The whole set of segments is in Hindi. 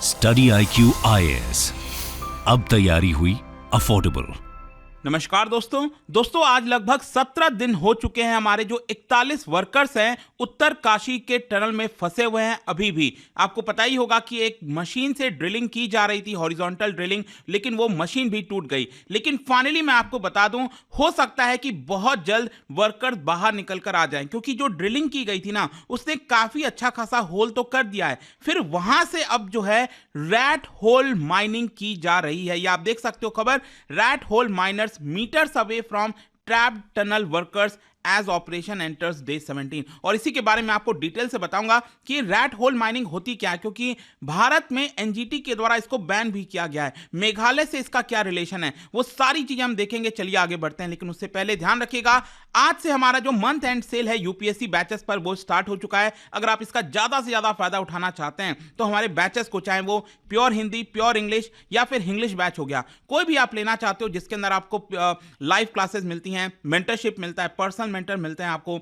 स्टडी IQ IAS, अब तैयारी हुई अफोर्डेबल। नमस्कार दोस्तों आज लगभग 17 दिन हो चुके हैं हमारे जो 41 वर्कर्स हैं उत्तर काशी के टनल में फंसे हुए हैं। अभी भी आपको पता ही होगा कि एक मशीन से ड्रिलिंग की जा रही थी, हॉरिजॉन्टल ड्रिलिंग, लेकिन वो मशीन भी टूट गई। लेकिन फाइनली मैं आपको बता दूं, हो सकता है कि बहुत जल्द वर्कर्स बाहर निकल कर आ जाएं, क्योंकि जो ड्रिलिंग की गई थी ना, उसने काफी अच्छा खासा होल तो कर दिया है। फिर वहां से अब जो है रैट होल माइनिंग की जा रही है। ये आप देख सकते हो खबर, rat hole miners meters away from trapped tunnel workers as operation enters day 17। और इसी के बारे में आपको डिटेल से बताऊंगा कि रैट होल माइनिंग होती क्या है, क्योंकि भारत में एनजीटी के द्वारा इसको बैन भी किया गया है। मेघालय से इसका क्या रिलेशन है, वो सारी चीजें हम देखेंगे। चलिए आगे बढ़ते हैं, लेकिन उससे पहले ध्यान रखिएगा, आज से हमारा जो मंथ एंड सेल है यूपीएससी बैचेस पर, वो स्टार्ट हो चुका है। अगर आप इसका ज्यादा से ज्यादा फायदा उठाना चाहते हैं तो हमारे बैचेस को, चाहे वो प्योर हिंदी, प्योर इंग्लिश या फिर इंग्लिश बैच हो गया, कोई भी आप लेना चाहते हो जिसके अंदर आपको लाइव क्लासेस मिलती हैं, मेंटरशिप मिलता है, पर्सनल मेंटर मिलते हैं, आपको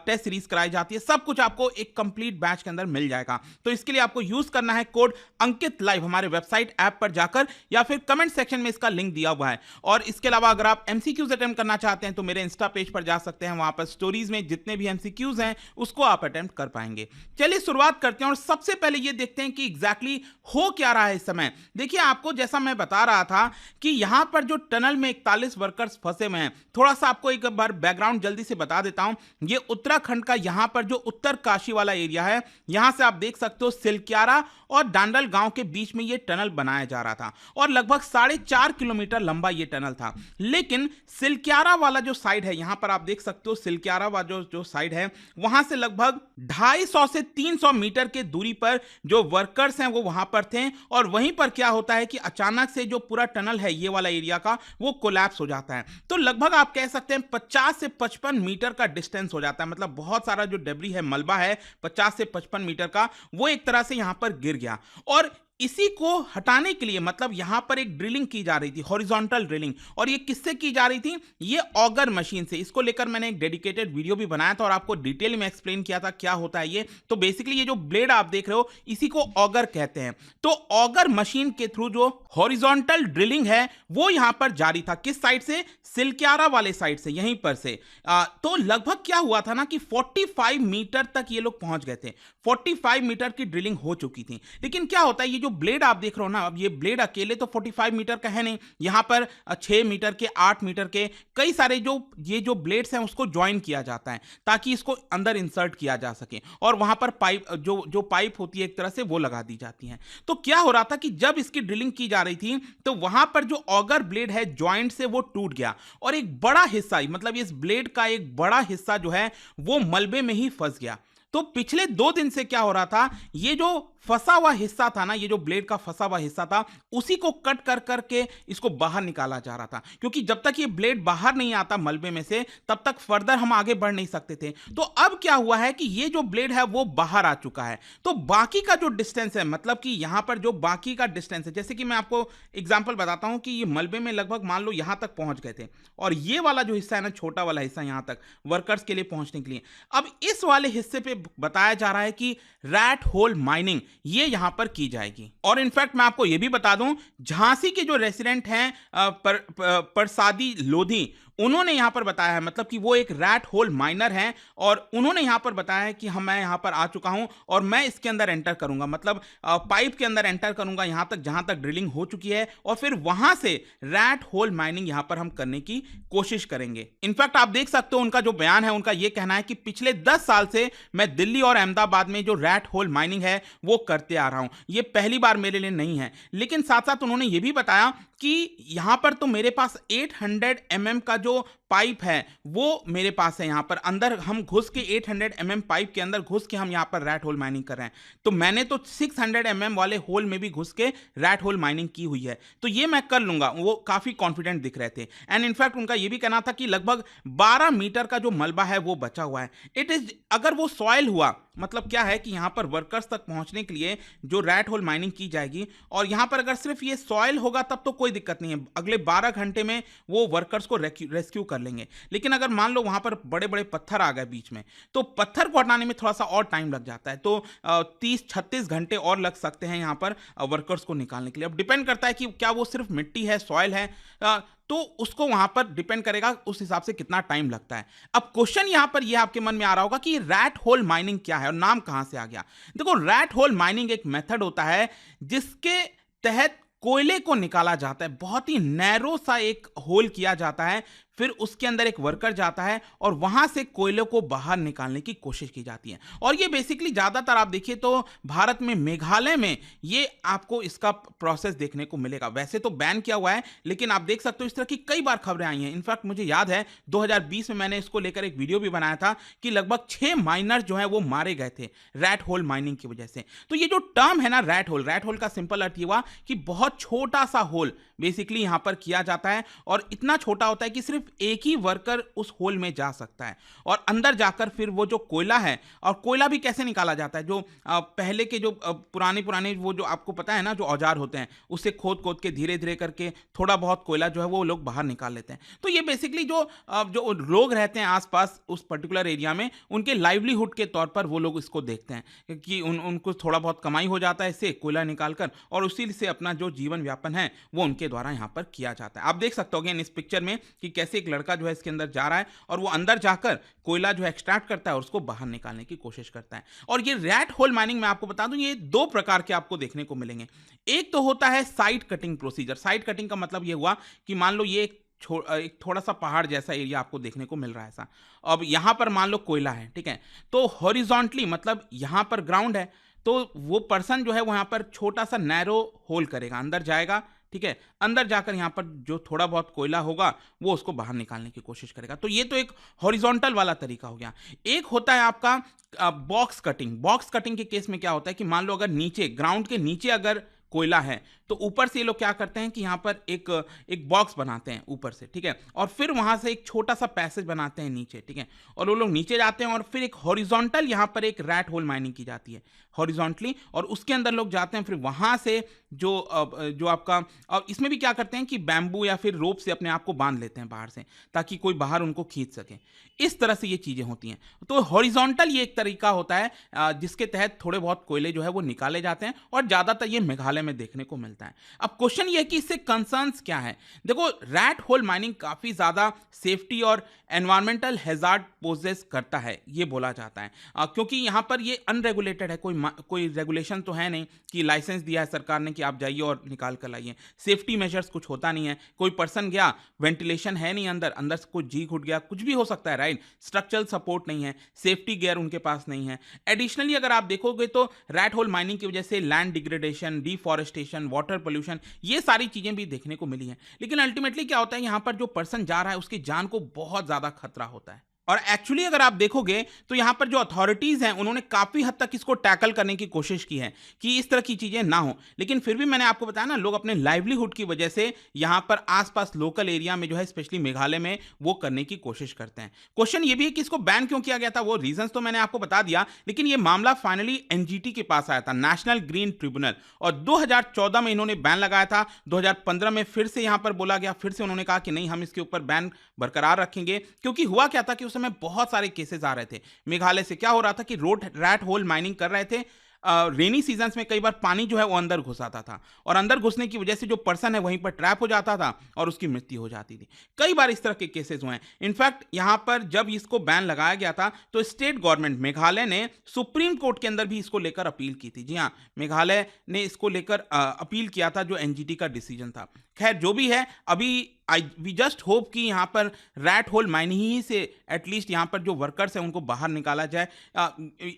टेस्ट सीरीज कराई जाती है, सब कुछ आपको एक कंप्लीट बैच के अंदर मिल जाएगा। तो इसके लिए आपको यूज करना है कोड अंकित लाइव हमारे वेबसाइट ऐप पर जाकर, या फिर कमेंट सेक्शन में इसका लिंक दिया हुआ है। और इसके अलावा अगर आप एमसीक्यूज अटेम्प्ट करना चाहते हैं तो मेरे इंस्टा पेज पर जा सकते हैं, वहां पर स्टोरीज में जितने भी एमसीक्यूज हैं उसको आप अटेम्प्ट कर पाएंगे। चलिए शुरुआत करते हैं और सबसे पहले ये देखते हैं कि एग्जैक्टली हो क्या रहा है इस समय। देखिए, आपको जैसा मैं बता रहा था कि यहां पर जो टनल में 41 वर्कर्स फंसे हुए हैं, थोड़ा सा आपको एक बार बैकग्राउंड जल्दी से बता देता हूं। ये उत्तराखंड का यहां पर जो उत्तर काशी वाला एरिया है, यहां से आप देख सकते हो सिलक्यारा और डांडल गांव के बीच में ये टनल बनाया जा रहा था और लगभग 4.5 किलोमीटर लंबा ये टनल था। लेकिन सिलक्यारा वाला जो साइड है, यहां पर आप देख सकते हो सिलक्यारा वाला जो साइड है, वहां से लगभग 250 से 300 मीटर के दूरी पर जो वर्कर्स हैं वो वहां पर थे। और वहीं पर क्या होता है कि अचानक से जो पूरा टनल है ये वाला एरिया का, वो कोलैप्स हो जाता है। तो लगभग आप कह सकते हैं 50 से 55 मीटर का डिस्टेंस हो जाता है। मतलब बहुत सारा जो डेब्री है, मलबा है 50 से 55 मीटर का, वो एक तरह से यहां पर गिर गया। और इसी को हटाने के लिए, मतलब यहां पर एक ड्रिलिंग की जा रही थी, हॉरिजॉन्टल ड्रिलिंग। और ये किससे की जा रही थी? ये ऑगर मशीन से। इसको लेकर मैंने एक डेडिकेटेड वीडियो भी बनाया था और आपको डिटेल में एक्सप्लेन किया था क्या होता है ये। तो बेसिकली ये जो ब्लेड आप देख रहे हो, इसी को ऑगर कहते हैं। तो ऑगर मशीन के थ्रू जो हॉरिजॉन्टल ड्रिलिंग है वो यहां पर जारी था। किस साइड से? सिलक्यारा वाले साइड से, यहीं पर से। तो लगभग क्या हुआ था ना कि 45 मीटर तक ये लोग पहुंच गए थे। 45 मीटर की ड्रिलिंग हो चुकी थी। लेकिन क्या होता है, ये जो ब्लेड आप देख रहे हो ना, अब ये ब्लेड अकेले तो 45 मीटर का है नहीं, यहां पर 6 मीटर के, 8 मीटर के कई सारे जो ब्लेड्स हैं उसको ज्वाइन किया जाता है ताकि इसको अंदर इंसर्ट किया जा सके। और वहां पर पाइप, जो पाइप होती है एक तरह से, वो लगा दी जाती है। तो क्या हो रहा था कि जब इसकी ड्रिलिंग की जा रही थी तो वहां पर जो ऑगर ब्लेड है जॉइंट से, वो टूट गया और एक बड़ा हिस्सा, मतलब इस ब्लेड का एक बड़ा हिस्सा जो है वो मलबे में ही फंस गया। तो पिछले 2 दिन से क्या हो रहा था, ये जो फंसा हुआ हिस्सा था ना, ये जो ब्लेड का फंसा हुआ हिस्सा था, उसी को कट कर करके इसको बाहर निकाला जा रहा था। क्योंकि जब तक ये ब्लेड बाहर नहीं आता मलबे में से, तब तक फर्दर हम आगे बढ़ नहीं सकते थे। तो अब क्या हुआ है कि ये जो ब्लेड है वो बाहर आ चुका है। तो बाकी का जो डिस्टेंस है, मतलब कि यहां पर जो बाकी का डिस्टेंस है, जैसे कि मैं आपको एग्जांपल बताता हूं कि ये मलबे में लगभग मान लो यहां तक पहुंच गए थे, और ये वाला जो हिस्सा है ना, छोटा वाला हिस्सा यहां तक वर्कर्स के लिए पहुंचने के लिए, अब इस वाले हिस्से पे बताया जा रहा है कि रैट होल माइनिंग ये यहां पर की जाएगी। और इनफैक्ट मैं आपको यह भी बता दूं, झांसी के जो रेसिडेंट हैं प्रसादी लोधी, उन्होंने यहां पर बताया है, मतलब कि वो एक रैट होल माइनर हैं, और उन्होंने यहां पर बताया है कि मैं यहां पर आ चुका हूं और मैं इसके अंदर एंटर करूंगा, मतलब पाइप के अंदर एंटर करूंगा यहां तक जहां तक ड्रिलिंग हो चुकी है, और फिर वहां से रैट होल माइनिंग यहां पर हम करने की कोशिश करेंगे। इनफैक्ट आप देख सकते हो उनका जो बयान है, उनका यह कहना है कि पिछले 10 साल से मैं दिल्ली और अहमदाबाद में जो रैट होल माइनिंग है वो करते आ रहा हूं, ये पहली बार मेरे लिए नहीं है। लेकिन साथ साथ उन्होंने ये भी बताया कि यहां पर तो मेरे पास 800 mm का जो पाइप है वो मेरे पास है। यहां पर अंदर हम घुस के 800 mm पाइप के अंदर घुस के हम यहां पर रैट होल माइनिंग कर रहे हैं। तो मैंने तो 600 mm वाले होल में भी घुस के रैट होल माइनिंग की हुई है, तो ये मैं कर लूंगा। वो काफी कॉन्फिडेंट दिख रहे थे। एंड इनफैक्ट उनका ये भी कहना था कि लगभग 12 मीटर का जो मलबा है वो बचा हुआ है। इट इज, अगर वो सॉइल हुआ मतलब क्या है कि यहाँ पर वर्कर्स तक पहुँचने के लिए जो रैट होल माइनिंग की जाएगी, और यहाँ पर अगर सिर्फ ये सॉयल होगा तब तो कोई दिक्कत नहीं है, अगले 12 घंटे में वो वर्कर्स को रेस्क्यू कर लेंगे। लेकिन अगर मान लो वहाँ पर बड़े बड़े पत्थर आ गए बीच में, तो पत्थर को हटाने में थोड़ा सा और टाइम लग जाता है, तो 30-36 घंटे और लग सकते हैं यहाँ पर वर्कर्स को निकालने के लिए। अब डिपेंड करता है कि क्या वो सिर्फ मिट्टी है, सॉयल है, तो उसको वहां पर डिपेंड करेगा उस हिसाब से कितना टाइम लगता है। अब क्वेश्चन यहां पर यह आपके मन में आ रहा होगा कि रैट होल माइनिंग क्या है और नाम कहां से आ गया। देखो, रैट होल माइनिंग एक मेथड होता है जिसके तहत कोयले को निकाला जाता है, बहुत ही नैरो सा एक होल किया जाता है, फिर उसके अंदर एक वर्कर जाता है और वहां से कोयले को बाहर निकालने की कोशिश की जाती है। और ये बेसिकली ज्यादातर आप देखिए तो भारत में मेघालय में ये आपको इसका प्रोसेस देखने को मिलेगा। वैसे तो बैन किया हुआ है, लेकिन आप देख सकते हो इस तरह की कई बार खबरें आई हैं। इनफैक्ट मुझे याद है 2020 में मैंने इसको लेकर एक वीडियो भी बनाया था कि लगभग 6 माइनर जो है वो मारे गए थे रैट होल माइनिंग की वजह से। तो ये जो टर्म है ना रैट होल का सिंपल अर्थ ये हुआ कि बहुत छोटा सा होल बेसिकली यहां पर किया जाता है, और इतना छोटा होता है कि सिर्फ एक ही वर्कर उस होल में जा सकता है, और अंदर जाकर फिर वो जो कोयला है, और कोयला भी कैसे निकाला जाता है, जो पहले के जो पुराने वो जो आपको पता है ना जो औजार होते हैं, उससे खोद खोद के धीरे धीरे करके थोड़ा बहुत कोयला जो है वो लोग बाहर निकाल लेते हैं। तो ये बेसिकली जो लोग रहते हैं आसपास उस पर्टिकुलर एरिया में, उनके लाइवलीहुड के तौर पर वो लोग इसको देखते हैं कि उनको थोड़ा बहुत कमाई हो जाता है इससे कोयला निकालकर, और उसी से अपना जो जीवन व्यापन है वो उनके द्वारा यहां पर किया जाता है। आप देख सकते हो इस पिक्चर में कि कैसे एक लड़का जो है इसके अंदर जा रहा है और वो अंदर जाकर कोयला जो है एक्सट्रैक्ट करता है और उसको बाहर निकालने की कोशिश करता है। और ये रैट होल माइनिंग मैं आपको बता दूं, ये 2 प्रकार के आपको देखने को मिलेंगे। एक तो होता है side cutting procedure. Side cutting का मतलब ये हुआ कि मान लो ये एक थोड़ा सा पहाड़ जैसा एरिया आपको देखने को मिल रहा है ऐसा। अब यहां पर मान लो कोयला है, ठीक है, तो हॉरिजॉन्टली मतलब यहां पर ग्राउंड है, तो वो पर्सन जो है वो यहां पर छोटा सा नैरो होल करेगा, अंदर जाएगा, ठीक है, अंदर जाकर यहां पर जो थोड़ा बहुत कोयला होगा वो उसको बाहर निकालने की कोशिश करेगा। तो ये तो एक हॉरिजॉन्टल वाला तरीका हो गया। एक होता है आपका बॉक्स कटिंग। बॉक्स कटिंग के केस में क्या होता है कि मान लो अगर नीचे ग्राउंड के नीचे अगर कोयला है, तो ऊपर से ये लोग क्या करते हैं कि यहाँ पर एक बॉक्स बनाते हैं ऊपर से, ठीक है, और फिर वहां से एक छोटा सा पैसेज बनाते हैं नीचे, ठीक है, और वो लोग नीचे जाते हैं और फिर एक हॉरिजॉन्टल यहाँ पर एक रैट होल माइनिंग की जाती है हॉरिजॉन्टली, और उसके अंदर लोग जाते हैं, फिर वहां से जो आपका इसमें भी क्या करते हैं कि बैम्बू या फिर रोप से अपने आप को बांध लेते हैं बाहर से, ताकि कोई बाहर उनको खींच सके। इस तरह से ये चीजें होती हैं। तो हॉरिजॉन्टल ये एक तरीका होता है जिसके तहत थोड़े बहुत कोयले जो है वो निकाले जाते हैं, और ज्यादातर ये मेघालय में देखने को मिलता है। अब क्वेश्चन ये है कि इससे कंसर्न्स क्या है। देखो, रैट होल माइनिंग काफी ज्यादा सेफ्टी और एनवायरमेंटल हैजार्ड पोजेस करता है, ये बोला जाता है, क्योंकि यहाँ पर ये अनरेगुलेटेड है, कोई रेगुलेशन तो है नहीं कि लाइसेंस दिया है सरकार ने कि आप जाइए और निकाल कर लाइए। सेफ्टी मेजर्स कुछ होता नहीं है, कोई पर्सन गया, वेंटिलेशन है नहीं अंदर से कुछ जी घुट गया, कुछ भी हो सकता है, राइट। स्ट्रक्चरल सपोर्ट नहीं है, सेफ्टी गियर उनके पास नहीं है। एडिशनली अगर आप देखोगे तो रैट होल माइनिंग की वजह से land degradation, deforestation, water pollution, ये सारी चीजें भी देखने को मिली हैं। लेकिन अल्टीमेटली क्या होता है, यहाँ पर जो पर्सन जा रहा है उसकी जान को बहुत ज्यादा खतरा होता है। और एक्चुअली अगर आप देखोगे तो यहां पर जो अथॉरिटीज हैं उन्होंने काफी हद तक इसको टैकल करने की कोशिश की है कि इस तरह की चीजें ना हो, लेकिन फिर भी मैंने आपको बताया ना, लोग अपने लाइवलीहुड की वजह से यहां पर आसपास लोकल एरिया में जो है स्पेशली मेघालय में वो करने की कोशिश करते हैं। क्वेश्चन ये भी है कि इसको बैन क्यों किया गया था, वो रीजंस तो मैंने आपको बता दिया, लेकिन ये मामला फाइनली एनजीटी के पास आया था, नेशनल ग्रीन ट्रिब्यूनल, और 2014 में इन्होंने बैन लगाया था। 2015 में फिर से यहां पर बोला गया, फिर से उन्होंने कहा कि नहीं, हम इसके ऊपर बैन बरकरार रखेंगे, क्योंकि हुआ क्या था कि उस समय बहुत सारे केसेस आ रहे थे मेघालय से। क्या हो रहा था कि रैट होल माइनिंग कर रहे थे, रेनी सीजन्स में कई बार पानी जो है वो अंदर घुस आता था, और अंदर घुसने की वजह से जो पर्सन है वहीं पर ट्रैप हो जाता था और उसकी मृत्यु हो जाती थी। कई बार इस तरह के केसेस हुए हैं। इनफैक्ट यहां पर जब इसको बैन लगाया गया था तो स्टेट गवर्नमेंट मेघालय ने सुप्रीम कोर्ट के अंदर भी इसको लेकर अपील की थी। जी हाँ, मेघालय ने इसको लेकर अपील किया था जो एनजीटी का डिसीजन था। खैर जो भी है, अभी वी जस्ट होप कि यहाँ पर रैट होल माइनिंग ही से एटलीस्ट यहाँ पर जो वर्कर्स हैं उनको बाहर निकाला जाए।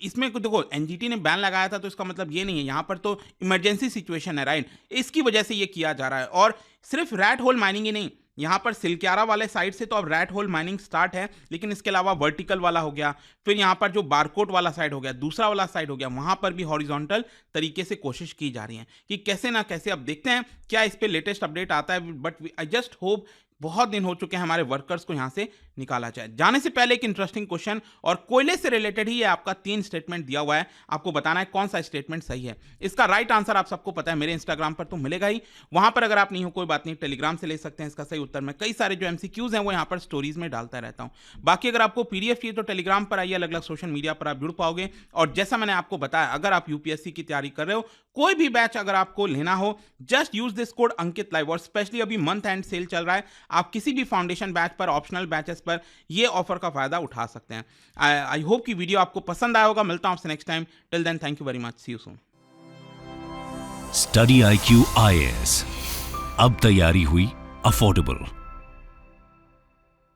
इसमें देखो, एनजीटी ने बैन लगाया था तो इसका मतलब ये नहीं है, यहाँ पर तो इमरजेंसी सिचुएशन है, राइट, इसकी वजह से ये किया जा रहा है। और सिर्फ रैट होल माइनिंग ही नहीं, यहाँ पर सिलक्यारा वाले साइड से तो अब रैट होल माइनिंग स्टार्ट है, लेकिन इसके अलावा वर्टिकल वाला हो गया, फिर यहाँ पर जो बारकोट वाला साइड हो गया, दूसरा वाला साइड हो गया, वहां पर भी हॉरिजॉन्टल तरीके से कोशिश की जा रही है कि कैसे ना कैसे। अब देखते हैं क्या इस पे लेटेस्ट अपडेट आता है, बट आई जस्ट होप बहुत दिन हो चुके हैं हमारे वर्कर्स को यहाँ से निकाला जाए। जाने से पहले एक इंटरेस्टिंग क्वेश्चन, और कोयले से रिलेटेड ही है, आपका 3 स्टेटमेंट दिया हुआ है, आपको बताना है कौन सा स्टेटमेंट सही है। इसका राइट आंसर आप सबको पता है, मेरे इंस्टाग्राम पर तो मिलेगा ही, वहां पर अगर आप नहीं हो कोई बात नहीं, टेलीग्राम से ले सकते हैं इसका सही उत्तर। मैं कई सारे जो एमसीक्यूज हैं वो यहाँ पर स्टोरीज में डालता रहता हूँ। बाकी अगर आपको पीडीएफ चाहिए तो टेलीग्राम पर आइए, अलग अलग सोशल मीडिया पर आप जुड़ पाओगे। और जैसा मैंने आपको बताया, अगर आप यूपीएससी की तैयारी कर रहे हो, कोई भी बैच अगर आपको लेना हो, just use this code Ankit live. और स्पेशली अभी मंथ एंड सेल चल रहा है, आप किसी भी फाउंडेशन बैच पर, ऑप्शनल बैचेस पर ये ऑफर का फायदा उठा सकते हैं। आई होप कि वीडियो आपको पसंद आया होगा। मिलता हूं आपसे next time. Till then, thank you very much, see you soon. Study IQ IAS, अब तैयारी हुई अफोर्डेबल।